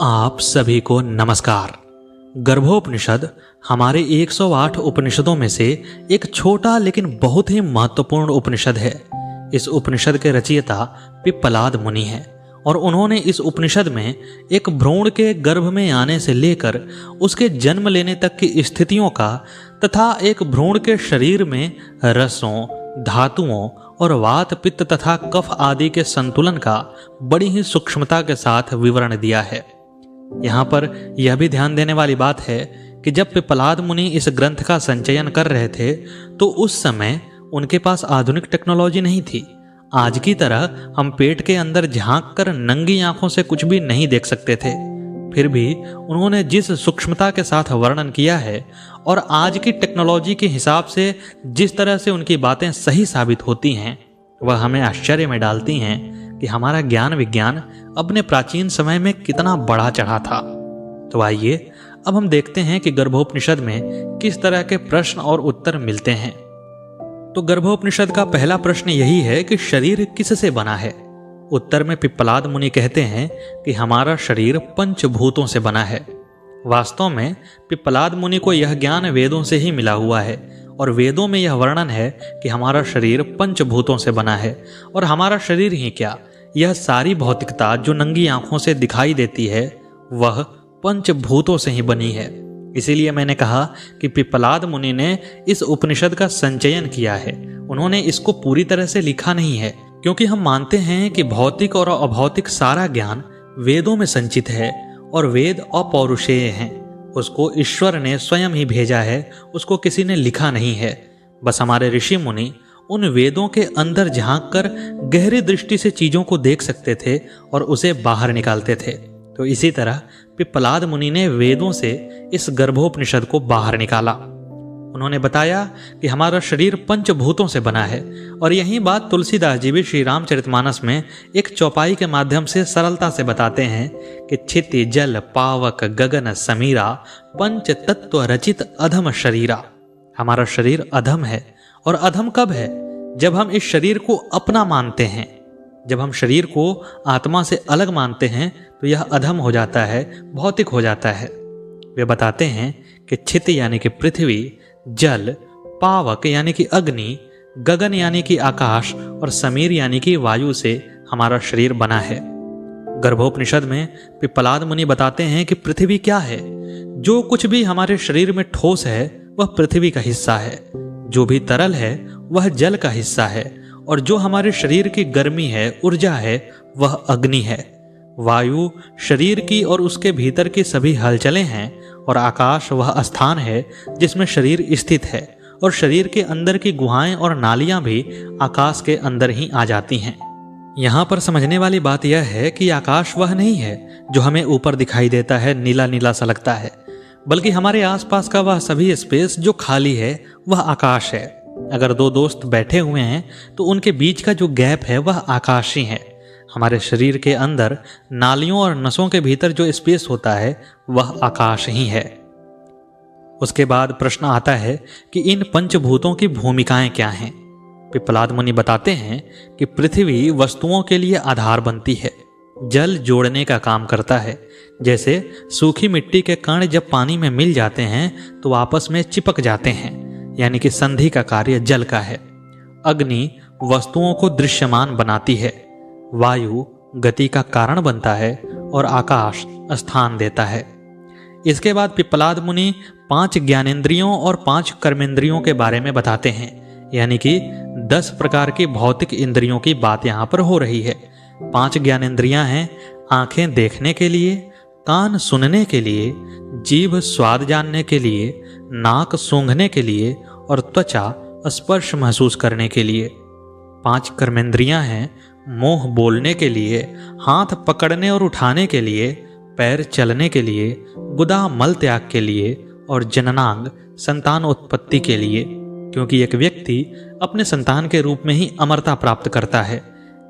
आप सभी को नमस्कार। गर्भोपनिषद हमारे 108 उपनिषदों में से एक छोटा लेकिन बहुत ही महत्वपूर्ण उपनिषद है। इस उपनिषद के रचयिता पिप्पलाद मुनि हैं और उन्होंने इस उपनिषद में एक भ्रूण के गर्भ में आने से लेकर उसके जन्म लेने तक की स्थितियों का तथा एक भ्रूण के शरीर में रसों, धातुओं और वात, पित्त तथा कफ आदि के संतुलन का बड़ी ही सूक्ष्मता के साथ विवरण दिया है। यहाँ पर यह भी ध्यान देने वाली बात है कि जब पिप्पलाद मुनि इस ग्रंथ का संचयन कर रहे थे तो उस समय उनके पास आधुनिक टेक्नोलॉजी नहीं थी। आज की तरह हम पेट के अंदर झांक कर नंगी आंखों से कुछ भी नहीं देख सकते थे। फिर भी उन्होंने जिस सूक्ष्मता के साथ वर्णन किया है और आज की टेक्नोलॉजी के हिसाब से जिस तरह से उनकी बातें सही साबित होती हैं, वह हमें आश्चर्य में डालती हैं कि हमारा ज्ञान विज्ञान अपने प्राचीन समय में कितना बढ़ा चढ़ा था। तो आइए अब हम देखते हैं कि गर्भोपनिषद में किस तरह के प्रश्न और उत्तर मिलते हैं। तो गर्भोपनिषद का पहला प्रश्न यही है कि शरीर किससे बना है। उत्तर में पिप्पलाद मुनि कहते हैं कि हमारा शरीर पंचभूतों से बना है। वास्तव में पिप्पलाद मुनि को यह ज्ञान वेदों से ही मिला हुआ है और वेदों में यह वर्णन है कि हमारा शरीर पंचभूतों से बना है। और हमारा शरीर ही क्या, यह सारी भौतिकता जो नंगी आंखों से दिखाई देती है वह पंचभूतों से ही बनी है। इसीलिए मैंने कहा कि पिप्पलाद मुनि ने इस उपनिषद का संचयन किया है। उन्होंने इसको पूरी तरह से लिखा नहीं है, क्योंकि हम मानते हैं कि भौतिक और अभौतिक सारा ज्ञान वेदों में संचित है और वेद अपौरुषेय हैं। उसको ईश्वर ने स्वयं ही भेजा है, उसको किसी ने लिखा नहीं है। बस हमारे ऋषि मुनि उन वेदों के अंदर झांक कर गहरी दृष्टि से चीजों को देख सकते थे और उसे बाहर निकालते थे। तो इसी तरह पिप्पलाद मुनि ने वेदों से इस गर्भोपनिषद को बाहर निकाला। उन्होंने बताया कि हमारा शरीर पंचभूतों से बना है और यही बात तुलसीदास जी भी श्री रामचरितमानस में एक चौपाई के माध्यम से सरलता से बताते हैं कि क्षिति जल पावक गगन समीरा पंच तत्व रचित अधम शरीरा। हमारा शरीर अधम है। और अधम कब है? जब हम इस शरीर को अपना मानते हैं। जब हम शरीर को आत्मा से अलग मानते हैं तो यह अधम हो जाता है, भौतिक हो जाता है। वे बताते हैं कि क्षिति यानी कि पृथ्वी, जल, पावक यानी कि अग्नि, गगन यानी कि आकाश और समीर यानी कि वायु से हमारा शरीर बना है। गर्भोपनिषद में पिप्पलाद मुनि बताते हैं कि पृथ्वी क्या है। जो कुछ भी हमारे शरीर में ठोस है वह पृथ्वी का हिस्सा है। जो भी तरल है वह जल का हिस्सा है और जो हमारे शरीर की गर्मी है, ऊर्जा है, वह अग्नि है। वायु शरीर की और उसके भीतर की सभी हलचलें हैं और आकाश वह स्थान है जिसमें शरीर स्थित है और शरीर के अंदर की गुहाएं और नालियां भी आकाश के अंदर ही आ जाती हैं। यहाँ पर समझने वाली बात यह है कि आकाश वह नहीं है जो हमें ऊपर दिखाई देता है, नीला नीला सा लगता है, बल्कि हमारे आसपास का वह सभी स्पेस जो खाली है वह आकाश है। अगर दो दोस्त बैठे हुए हैं तो उनके बीच का जो गैप है वह आकाश ही है। हमारे शरीर के अंदर नालियों और नसों के भीतर जो स्पेस होता है वह आकाश ही है। उसके बाद प्रश्न आता है कि इन पंचभूतों की भूमिकाएं क्या हैं। पिप्पलाद मुनि बताते हैं कि पृथ्वी वस्तुओं के लिए आधार बनती है, जल जोड़ने का काम करता है। जैसे सूखी मिट्टी के कण जब पानी में मिल जाते हैं तो आपस में चिपक जाते हैं, यानी कि संधि का कार्य जल का है। अग्नि वस्तुओं को दृश्यमान बनाती है, वायु गति का कारण बनता है और आकाश स्थान देता है। इसके बाद पिप्पलाद मुनि 5 ज्ञानेंद्रियों और 5 कर्मेंद्रियों के बारे में बताते हैं, यानी कि 10 प्रकार की भौतिक इंद्रियों की बात यहाँ पर हो रही है। 5 ज्ञानेंद्रियां हैं, आंखें देखने के लिए, कान सुनने के लिए, जीभ स्वाद जानने के लिए, नाक सूंघने के लिए और त्वचा स्पर्श महसूस करने के लिए। 5 कर्मेंद्रियां हैं, मुंह बोलने के लिए, हाथ पकड़ने और उठाने के लिए, पैर चलने के लिए, गुदा मल त्याग के लिए और जननांग संतान उत्पत्ति के लिए, क्योंकि एक व्यक्ति अपने संतान के रूप में ही अमरता प्राप्त करता है।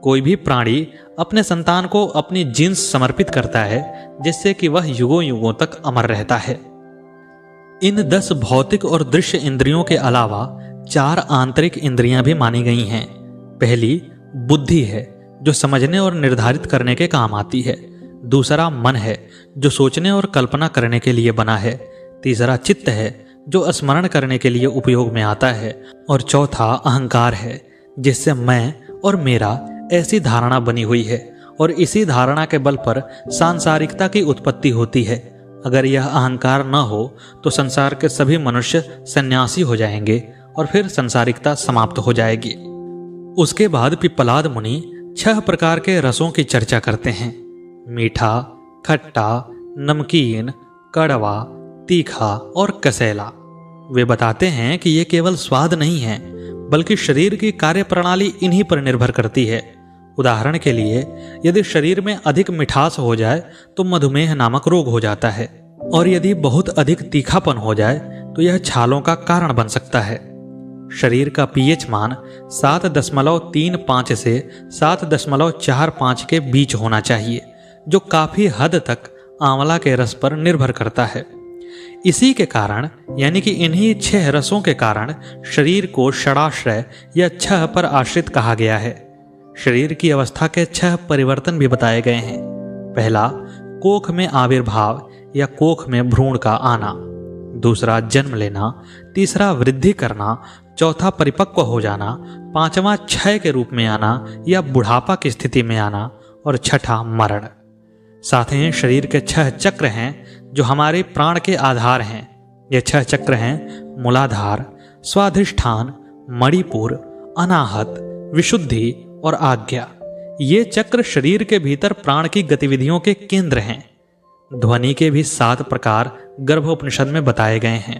कोई भी प्राणी अपने संतान को अपनी जीन्स समर्पित करता है जिससे कि वह युगों युगों तक अमर रहता है। इन 10 भौतिक और दृश्य इंद्रियों के अलावा 4 आंतरिक इंद्रियां भी मानी गई हैं। पहली बुद्धि है जो समझने और निर्धारित करने के काम आती है। दूसरा मन है जो सोचने और कल्पना करने के लिए बना है। तीसरा चित्त है जो स्मरण करने के लिए उपयोग में आता है। और चौथा अहंकार है जिससे मैं और मेरा ऐसी धारणा बनी हुई है और इसी धारणा के बल पर सांसारिकता की उत्पत्ति होती है। अगर यह अहंकार न हो तो संसार के सभी मनुष्य सन्यासी हो जाएंगे और फिर संसारिकता समाप्त हो जाएगी। उसके बाद पिप्पलाद मुनि 6 प्रकार के रसों की चर्चा करते हैं। मीठा, खट्टा, नमकीन, कड़वा, तीखा और कसैला। वे बताते हैं कि ये केवल स्वाद नहीं है बल्कि शरीर की कार्यप्रणाली इन्हीं पर निर्भर करती है। उदाहरण के लिए यदि शरीर में अधिक मिठास हो जाए तो मधुमेह नामक रोग हो जाता है, और यदि बहुत अधिक तीखापन हो जाए तो यह छालों का कारण बन सकता है। शरीर का पीएच मान 7.35 से 7.45 के बीच होना चाहिए, जो काफी हद तक आंवला के रस पर निर्भर करता है। इसी के कारण यानी कि इन्हीं 6 रसों के कारण शरीर को षडाश्रय या 6 पर आश्रित कहा गया है। शरीर की अवस्था के 6 परिवर्तन भी बताए गए हैं। पहला, कोख में आविर्भाव या कोख में भ्रूण का आना। दूसरा, जन्म लेना। तीसरा, वृद्धि करना। चौथा, परिपक्व हो जाना। पांचवा, क्षय के रूप में आना या बुढ़ापा की स्थिति में आना। और छठा, मरण। साथ ही शरीर के 6 चक्र हैं जो हमारे प्राण के आधार हैं। ये 6 चक्र हैं मूलाधार, स्वाधिष्ठान, मणिपुर, अनाहत, विशुद्धि और आज्ञा। ये चक्र शरीर के भीतर प्राण की गतिविधियों के केंद्र हैं। ध्वनि के भी 7 प्रकार गर्भोपनिषद में बताए गए हैं।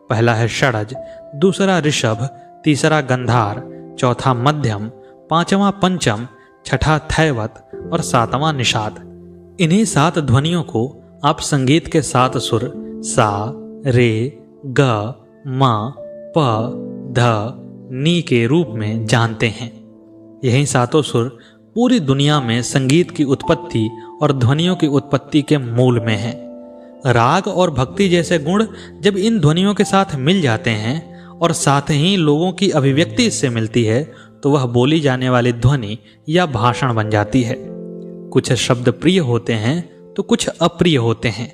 पहला है षडज, दूसरा ऋषभ, तीसरा गंधार, चौथा मध्यम, पांचवा पंचम, छठा थैवत और 7वां निषाद। इन्हीं 7 ध्वनियों को आप संगीत के 7 सुर सा, रे, ग, म, प, ध, नी के रूप में जानते हैं। यही 7 सुर पूरी दुनिया में संगीत की उत्पत्ति और ध्वनियों की उत्पत्ति के मूल में हैं। राग और भक्ति जैसे गुण जब इन ध्वनियों के साथ मिल जाते हैं और साथ ही लोगों की अभिव्यक्ति इससे मिलती है तो वह बोली जाने वाली ध्वनि या भाषण बन जाती है। कुछ शब्द प्रिय होते हैं तो कुछ अप्रिय होते हैं।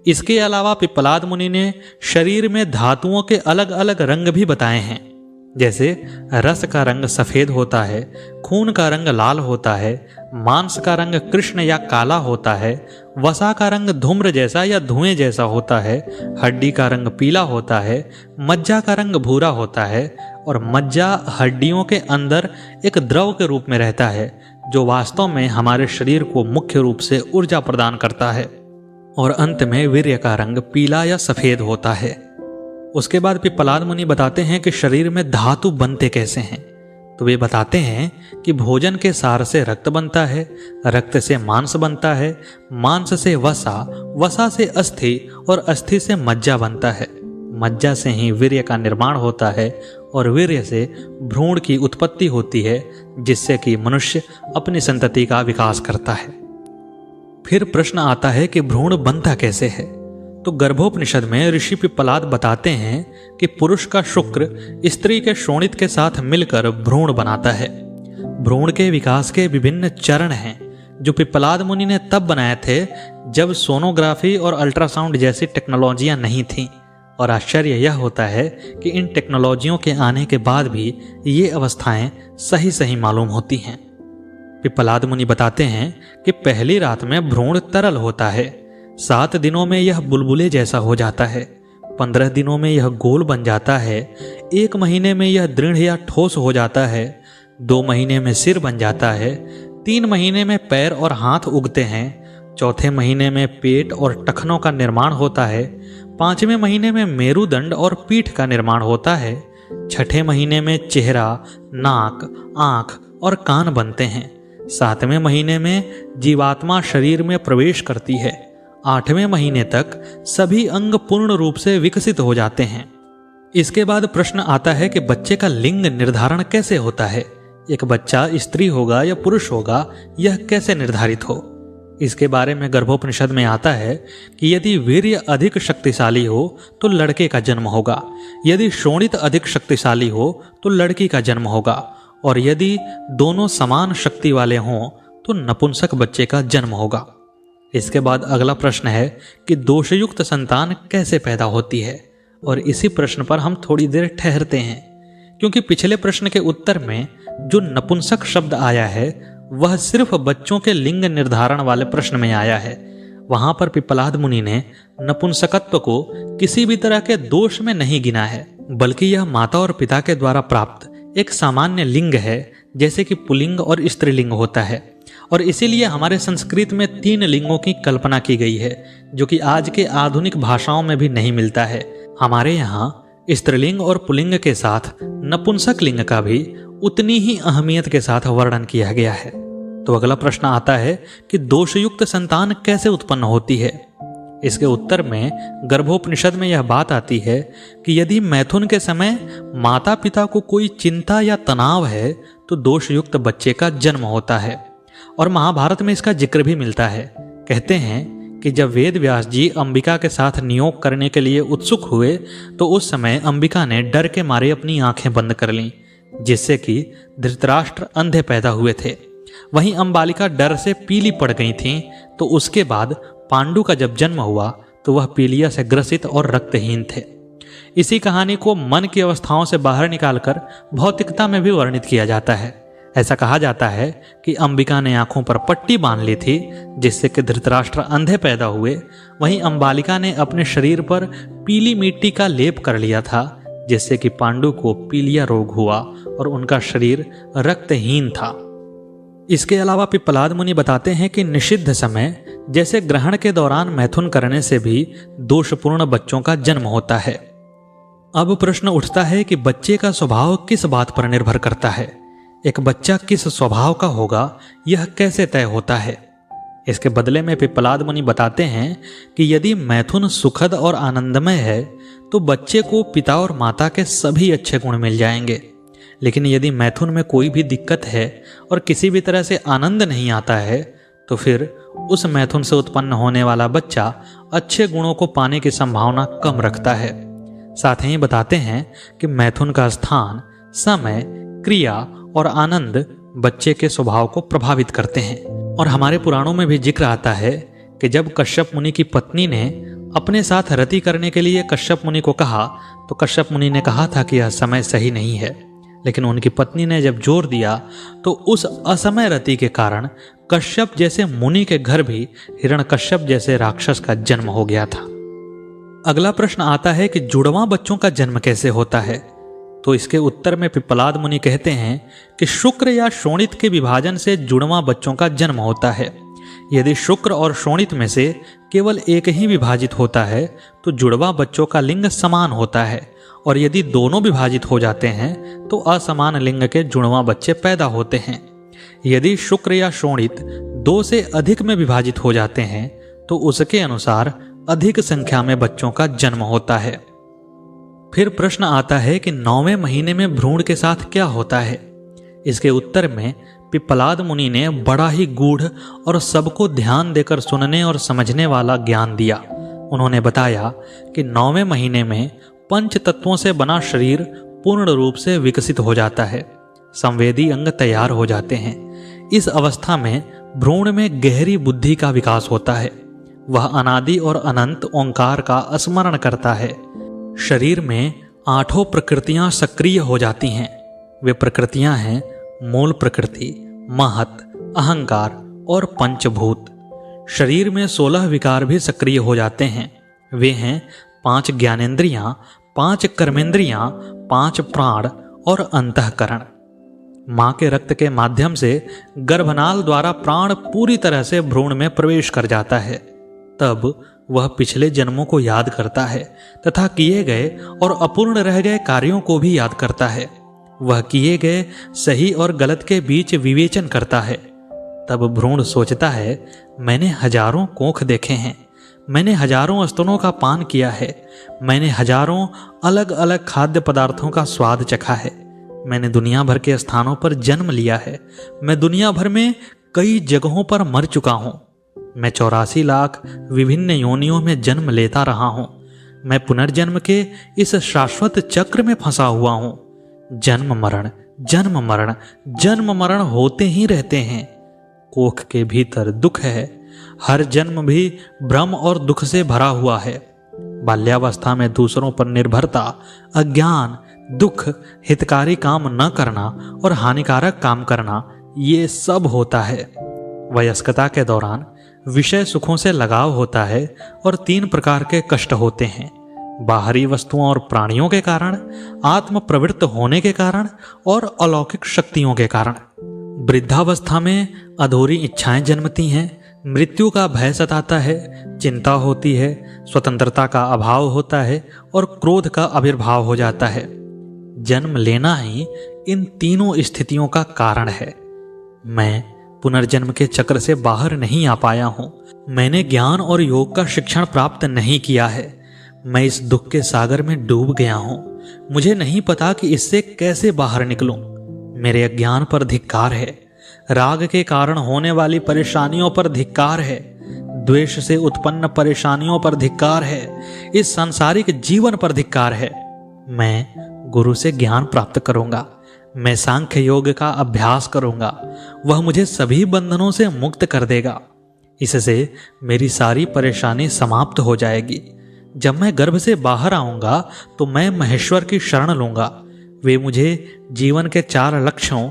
इसके अलावा पिप्पलाद मुनि ने शरीर में धातुओं के अलग अलग रंग भी बताए हैं। जैसे रस का रंग सफेद होता है, खून का रंग लाल होता है, मांस का रंग कृष्ण या काला होता है, वसा का रंग धूम्र जैसा या धुएं जैसा होता है, हड्डी का रंग पीला होता है, मज्जा का रंग भूरा होता है और मज्जा हड्डियों के अंदर एक द्रव के रूप में रहता है जो वास्तव में हमारे शरीर को मुख्य रूप से ऊर्जा प्रदान करता है। और अंत में वीर्य का रंग पीला या सफेद होता है। उसके बाद पिप्पलाद मुनि बताते हैं कि शरीर में धातु बनते कैसे हैं। तो वे बताते हैं कि भोजन के सार से रक्त बनता है, रक्त से मांस बनता है, मांस से वसा, वसा से अस्थि और अस्थि से मज्जा बनता है, मज्जा से ही वीर्य का निर्माण होता है और वीर्य से भ्रूण की उत्पत्ति होती है जिससे कि मनुष्य अपनी संतति का विकास करता है। फिर प्रश्न आता है कि भ्रूण बनता कैसे है। तो गर्भोपनिषद में ऋषि पिप्पलाद बताते हैं कि पुरुष का शुक्र स्त्री के शोणित के साथ मिलकर भ्रूण बनाता है। भ्रूण के विकास के विभिन्न चरण हैं जो पिप्पलाद मुनि ने तब बनाए थे जब सोनोग्राफी और अल्ट्रासाउंड जैसी टेक्नोलॉजियां नहीं थीं। और आश्चर्य यह होता है कि इन टेक्नोलॉजियों के आने के बाद भी ये अवस्थाएं सही सही मालूम होती हैं। पिप्पलाद मुनि बताते हैं कि पहली रात में भ्रूण तरल होता है, 7 दिनों में यह बुलबुले जैसा हो जाता है, 15 दिनों में यह गोल बन जाता है, 1 महीने में यह दृढ़ या ठोस हो जाता है, 2 महीने में सिर बन जाता है, 3 महीने में पैर और हाथ उगते हैं, 4थे महीने में पेट और टखनों का निर्माण होता है, 5वें महीने में मेरुदंड और पीठ का निर्माण होता है, 6ठे महीने में चेहरा, नाक, आंख और कान बनते हैं, 7वें महीने में जीवात्मा शरीर में प्रवेश करती है, 8वें महीने तक सभी अंग पूर्ण रूप से विकसित हो जाते हैं। इसके बाद प्रश्न आता है कि बच्चे का लिंग निर्धारण कैसे होता है। एक बच्चा स्त्री होगा या पुरुष होगा, यह कैसे निर्धारित हो। इसके बारे में गर्भोपनिषद में आता है कि यदि वीर्य अधिक शक्तिशाली हो तो लड़के का जन्म होगा, यदि शोणित अधिक शक्तिशाली हो तो लड़की का जन्म होगा, और यदि दोनों समान शक्ति वाले हों तो नपुंसक बच्चे का जन्म होगा। इसके बाद अगला प्रश्न है कि दोषयुक्त संतान कैसे पैदा होती है, और इसी प्रश्न पर हम थोड़ी देर ठहरते हैं, क्योंकि पिछले प्रश्न के उत्तर में जो नपुंसक शब्द आया है वह सिर्फ बच्चों के लिंग निर्धारण वाले प्रश्न में आया है। वहां पर पिप्पलाद मुनि ने नपुंसकत्व को किसी भी तरह के दोष में नहीं गिना है, बल्कि यह माता और पिता के द्वारा प्राप्त एक सामान्य लिंग है, जैसे कि पुल्लिंग और स्त्रीलिंग होता है। और इसीलिए हमारे संस्कृत में 3 लिंगों की कल्पना की गई है, जो कि आज के आधुनिक भाषाओं में भी नहीं मिलता है। हमारे यहाँ स्त्रीलिंग और पुल्लिंग के साथ नपुंसक लिंग का भी उतनी ही अहमियत के साथ वर्णन किया गया है। तो अगला प्रश्न आता है कि दोषयुक्त संतान कैसे उत्पन्न होती है। इसके उत्तर में गर्भोपनिषद में यह बात आती है कि यदि मैथुन के समय माता पिता को कोई चिंता या तनाव है तो दोषयुक्त बच्चे का जन्म होता है। और महाभारत में इसका जिक्र भी मिलता है। कहते हैं कि जब वेद व्यास जी अंबिका के साथ नियोग करने के लिए उत्सुक हुए तो उस समय अंबिका ने डर के मारे अपनी आंखें बंद कर लीं, जिससे कि धृतराष्ट्र अंधे पैदा हुए थे। वहीं अंबालिका डर से पीली पड़ गई थीं, तो उसके बाद पांडु का जब जन्म हुआ तो वह पीलिया से ग्रसित और रक्तहीन थे। इसी कहानी को मन की अवस्थाओं से बाहर निकालकर भौतिकता में भी वर्णित किया जाता है। ऐसा कहा जाता है कि अंबिका ने आंखों पर पट्टी बांध ली थी, जिससे कि धृतराष्ट्र अंधे पैदा हुए। वहीं अंबालिका ने अपने शरीर पर पीली मिट्टी का लेप कर लिया था, जिससे कि पांडु को पीलिया रोग हुआ और उनका शरीर रक्तहीन था। इसके अलावा पिप्पलाद मुनि बताते हैं कि निषिद्ध समय जैसे ग्रहण के दौरान मैथुन करने से भी दोषपूर्ण बच्चों का जन्म होता है। अब प्रश्न उठता है कि बच्चे का स्वभाव किस बात पर निर्भर करता है। एक बच्चा किस स्वभाव का होगा, यह कैसे तय होता है। इसके बदले में पिप्पलाद मुनि बताते हैं कि यदि मैथुन सुखद और आनंदमय है तो बच्चे को पिता और माता के सभी अच्छे गुण मिल जाएंगे। लेकिन यदि मैथुन में कोई भी दिक्कत है और किसी भी तरह से आनंद नहीं आता है तो फिर उस मैथुन से उत्पन्न होने वाला बच्चा अच्छे गुणों को पाने की संभावना कम रखता है। साथ ही बताते हैं कि मैथुन का स्थान, समय, क्रिया और आनंद बच्चे के स्वभाव को प्रभावित करते हैं। और हमारे पुराणों में भी जिक्र आता है कि जब कश्यप मुनि की पत्नी ने अपने साथ रति करने के लिए कश्यप मुनि को कहा तो कश्यप मुनि ने कहा था कि यह समय सही नहीं है। लेकिन उनकी पत्नी ने जब जोर दिया तो उस असमय रति के कारण कश्यप जैसे मुनि के घर भी हिरण्यकश्यप जैसे राक्षस का जन्म हो गया था। अगला प्रश्न आता है कि जुड़वां बच्चों का जन्म कैसे होता है। तो इसके उत्तर में पिप्पलाद मुनि कहते हैं कि शुक्र या शोणित के विभाजन से जुड़वां बच्चों का जन्म होता है। यदि शुक्र और शोणित में से केवल एक ही विभाजित होता है तो जुड़वां बच्चों का लिंग समान होता है, और यदि दोनों विभाजित हो जाते हैं तो असमान लिंग के जुड़वां बच्चे पैदा होते हैं। यदि शुक्र या शोणित 2 से अधिक में विभाजित हो जाते हैं तो उसके अनुसार अधिक संख्या में बच्चों का जन्म होता है। फिर प्रश्न आता है कि 9वें महीने में भ्रूण के साथ क्या होता है। इसके उत्तर में पिप्पलाद मुनि ने बड़ा ही गूढ़ और सबको ध्यान देकर सुनने और समझने वाला ज्ञान दिया। उन्होंने बताया कि 9वें महीने में पंच तत्वों से बना शरीर पूर्ण रूप से विकसित हो जाता है, संवेदी अंग तैयार हो जाते हैं। इस अवस्था में भ्रूण में गहरी बुद्धि का विकास होता है। वह अनादि और अनंत ओंकार का स्मरण करता है। शरीर में 8 प्रकृतियां सक्रिय हो जाती हैं। वे प्रकृतियां हैं मूल प्रकृति, महत, अहंकार और पंचभूत। शरीर में 16 विकार भी सक्रिय हो जाते हैं। वे हैं 5 ज्ञानेंद्रियां, 5 कर्मेंद्रियां, 5 प्राण और अंतःकरण। मां के रक्त के माध्यम से गर्भनाल द्वारा प्राण पूरी तरह से भ्रूण में प्रवेश कर जाता है। तब वह पिछले जन्मों को याद करता है तथा किए गए और अपूर्ण रह गए कार्यों को भी याद करता है। वह किए गए सही और गलत के बीच विवेचन करता है। तब भ्रूण सोचता है, मैंने हजारों कोख देखे हैं, मैंने हजारों स्तनों का पान किया है, मैंने हजारों अलग अलग खाद्य पदार्थों का स्वाद चखा है, मैंने दुनिया भर के स्थानों पर जन्म लिया है, मैं दुनिया भर में कई जगहों पर मर चुका हूं, मैं 84 लाख विभिन्न योनियों में जन्म लेता रहा हूं, मैं पुनर्जन्म के इस शाश्वत चक्र में फंसा हुआ हूं। जन्म मरण, जन्म मरण, जन्म मरण होते ही रहते हैं। कोख के भीतर दुख है, हर जन्म भी भ्रम और दुख से भरा हुआ है। बाल्यावस्था में दूसरों पर निर्भरता, अज्ञान, दुख, हितकारी काम न करना और हानिकारक काम करना, ये सब होता है। वयस्कता के दौरान विषय सुखों से लगाव होता है और 3 प्रकार के कष्ट होते हैं: बाहरी वस्तुओं और प्राणियों के कारण, आत्म प्रवृत्त होने के कारण और अलौकिक शक्तियों के कारण। वृद्धावस्था में अधूरी इच्छाएं जन्मती हैं, मृत्यु का भय सताता है, चिंता होती है, स्वतंत्रता का अभाव होता है और क्रोध का आविर्भाव हो जाता है। जन्म लेना ही इन तीनों स्थितियों का कारण है। मैं पुनर्जन्म के चक्र से बाहर नहीं आ पाया हूं। मैंने ज्ञान और योग का शिक्षण प्राप्त नहीं किया है। मैं इस दुख के सागर में डूब गया हूं। मुझे नहीं पता कि इससे कैसे बाहर निकलूं। मेरे अज्ञान पर धिक्कार है। राग के कारण होने वाली परेशानियों पर धिक्कार है। द्वेष से उत्पन्न परेशानियों पर धिक्कार है। इस सांसारिक जीवन पर धिक्कार है। मैं गुरु से ज्ञान प्राप्त करूंगा। मैं सांख्य योग का अभ्यास करूंगा। वह मुझे सभी बंधनों से मुक्त कर देगा। इससे मेरी सारी परेशानी समाप्त हो जाएगी। जब मैं गर्भ से बाहर आऊंगा तो मैं महेश्वर की शरण लूंगा। वे मुझे जीवन के 4 लक्ष्यों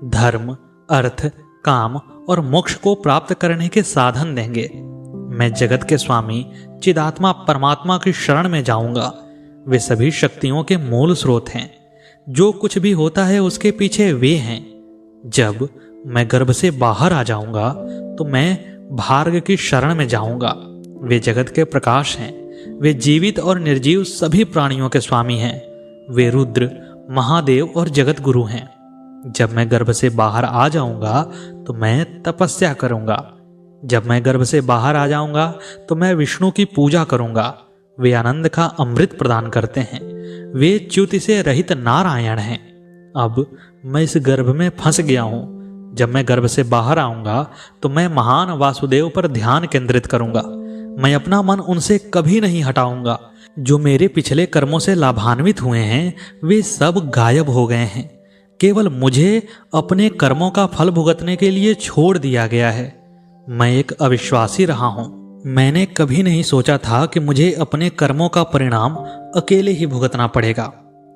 धर्म, अर्थ, काम और मोक्ष को प्राप्त करने के साधन देंगे। मैं जगत के स्वामी चिदात्मा परमात्मा की शरण में जाऊंगा। वे सभी शक्तियों के मूल स्रोत हैं। जो कुछ भी होता है उसके पीछे वे हैं। जब मैं गर्भ से बाहर आ जाऊंगा तो मैं भार्ग की शरण में जाऊंगा। वे जगत के प्रकाश हैं। वे जीवित और निर्जीव सभी प्राणियों के स्वामी हैं। वे रुद्र, महादेव और जगत गुरु हैं। जब मैं गर्भ से बाहर आ जाऊंगा तो मैं तपस्या करूंगा। जब मैं गर्भ से बाहर आ जाऊंगा तो मैं विष्णु की पूजा करूंगा। वे आनंद का अमृत प्रदान करते हैं। वे च्युति से रहित नारायण हैं। अब मैं इस गर्भ में फंस गया हूं। जब मैं गर्भ से बाहर आऊंगा तो मैं महान वासुदेव पर ध्यान केंद्रित करूंगा। मैं अपना मन उनसे कभी नहीं हटाऊंगा। जो मेरे पिछले कर्मों से लाभान्वित हुए हैं वे सब गायब हो गए हैं। केवल मुझे अपने कर्मों का फल भुगतने के लिए छोड़ दिया गया है। मैं एक अविश्वासी रहा हूं। मैंने कभी नहीं सोचा था कि मुझे अपने कर्मों का परिणाम अकेले ही भुगतना पड़ेगा।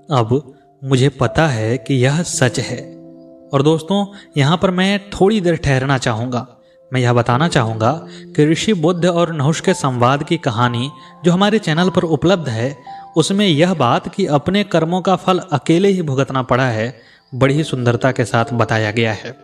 अब मुझे पता है कि यह सच है। और दोस्तों, यहाँ पर मैं थोड़ी देर ठहरना चाहूँगा। मैं यह बताना चाहूँगा कि ऋषि बुद्ध और नहुष के संवाद की कहानी जो हमारे चैनल पर उपलब्ध है, उसमें यह बात कि अपने कर्मों का फल अकेले ही भुगतना पड़ा है, बड़ी ही सुंदरता के साथ बताया गया है।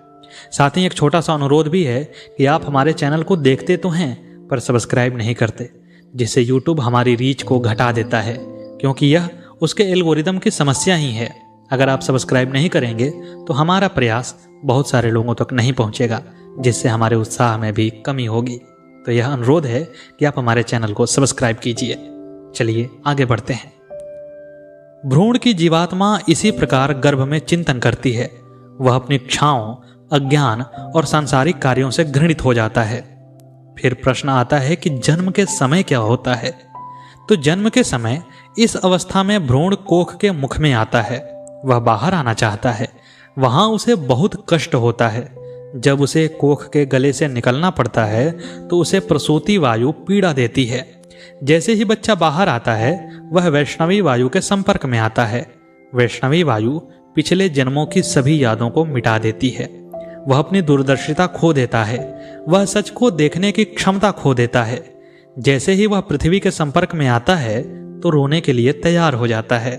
साथ ही एक छोटा सा अनुरोध भी है कि आप हमारे चैनल को देखते तो हैं पर सब्सक्राइब नहीं करते, जिससे यूट्यूब हमारी रीच को घटा देता है, क्योंकि यह उसके एल्गोरिदम की समस्या ही है। अगर आप सब्सक्राइब नहीं करेंगे तो हमारा प्रयास बहुत सारे लोगों तक नहीं पहुंचेगा, जिससे हमारे उत्साह में भी कमी होगी। तो यह अनुरोध है कि आप हमारे चैनल को सब्सक्राइब कीजिए। चलिए आगे बढ़ते हैं। भ्रूण की जीवात्मा इसी प्रकार गर्भ में चिंतन करती है। वह अपनी इच्छाओं, अज्ञान और सांसारिक कार्यों से घृणित हो जाता है। फिर प्रश्न आता है कि जन्म के समय क्या होता है। तो जन्म के समय इस अवस्था में भ्रूण कोख के मुख में आता है। वह बाहर आना चाहता है। वहां उसे बहुत कष्ट होता है। जब उसे कोख के गले से निकलना पड़ता है तो उसे प्रसूति वायु पीड़ा देती है। जैसे ही बच्चा बाहर आता है वह वैष्णवी वायु के संपर्क में आता है। वैष्णवी वायु पिछले जन्मों की सभी यादों को मिटा देती है। वह अपनी दूरदर्शिता खो देता है। वह सच को देखने की क्षमता खो देता है। जैसे ही वह पृथ्वी के संपर्क में आता है तो रोने के लिए तैयार हो जाता है।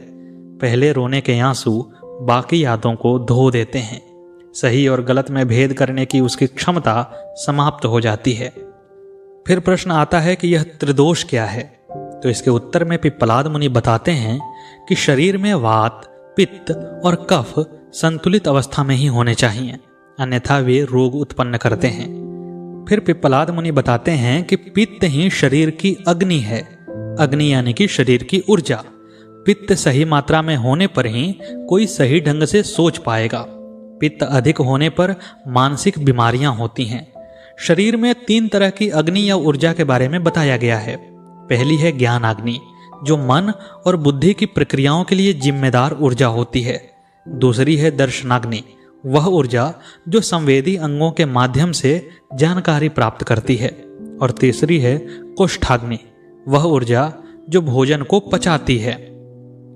पहले रोने के आंसू बाकी यादों को धो देते हैं। सही और गलत में भेद करने की उसकी क्षमता समाप्त हो जाती है। फिर प्रश्न आता है कि यह त्रिदोष क्या है। तो इसके उत्तर में पिप्पलाद मुनि बताते हैं कि शरीर में वात, पित्त और कफ संतुलित अवस्था में ही होने चाहिए, अन्यथा वे रोग उत्पन्न करते हैं। फिर पिप्पलाद मुनि बताते हैं कि पित्त ही शरीर की अग्नि है। अग्नि यानी कि शरीर की ऊर्जा। पित्त सही मात्रा में होने पर ही कोई सही ढंग से सोच पाएगा। पित्त अधिक होने पर मानसिक बीमारियां होती हैं। शरीर में 3 तरह की अग्नि या ऊर्जा के बारे में बताया गया है। पहली है ज्ञान अग्नि, जो मन और बुद्धि की प्रक्रियाओं के लिए जिम्मेदार ऊर्जा होती है। दूसरी है दर्शनाग्नि, वह ऊर्जा जो संवेदी अंगों के माध्यम से जानकारी प्राप्त करती है। और तीसरी है कोष्ठाग्नि, वह ऊर्जा जो भोजन को पचाती है।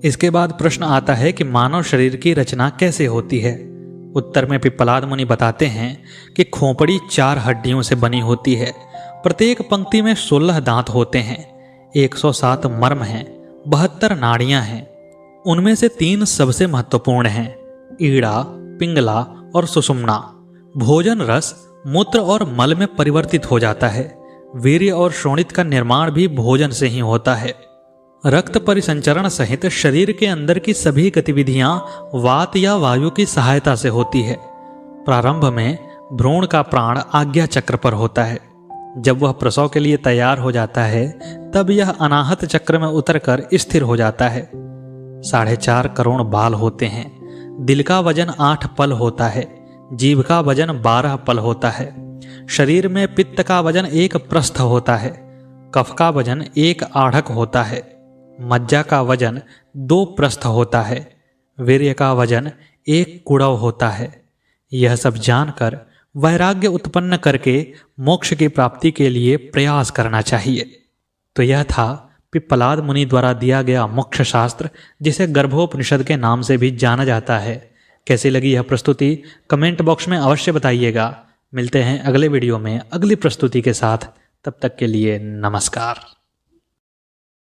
इसके बाद प्रश्न आता है कि मानव शरीर की रचना कैसे होती है। उत्तर में पिप्पलाद मुनि बताते हैं कि खोपड़ी 4 हड्डियों से बनी होती है। प्रत्येक पंक्ति में 16 दांत होते हैं, 107 मर्म हैं, 72 नाड़ियां हैं। उनमें से 3 सबसे महत्वपूर्ण हैं, ईड़ा, पिंगला और सुषुम्ना। भोजन रस मूत्र और मल में परिवर्तित हो जाता है। वीर्य और शोणित का निर्माण भी भोजन से ही होता है। रक्त परिसंचरण सहित शरीर के अंदर की सभी गतिविधियां वात या वायु की सहायता से होती है। प्रारंभ में भ्रूण का प्राण आज्ञा चक्र पर होता है। जब वह प्रसव के लिए तैयार हो जाता है तब यह अनाहत चक्र में उतरकर स्थिर हो जाता है। 4.5 करोड़ बाल होते हैं। दिल का वजन 8 पल होता है। जीभ का वजन 12 पल होता है। शरीर में पित्त का वजन 1 प्रस्थ होता है। कफ का वजन 1 आढ़क होता है। मज्जा का वजन 2 प्रस्थ होता है। वीर्य का वजन 1 कुड़व होता है। यह सब जानकर वैराग्य उत्पन्न करके मोक्ष की प्राप्ति के लिए प्रयास करना चाहिए। तो यह था पिप्पलाद मुनि द्वारा दिया गया मोक्ष शास्त्र, जिसे गर्भोपनिषद के नाम से भी जाना जाता है। कैसी लगी यह प्रस्तुति कमेंट बॉक्स में अवश्य बताइएगा। मिलते हैं अगले वीडियो में अगली प्रस्तुति के साथ। तब तक के लिए नमस्कार।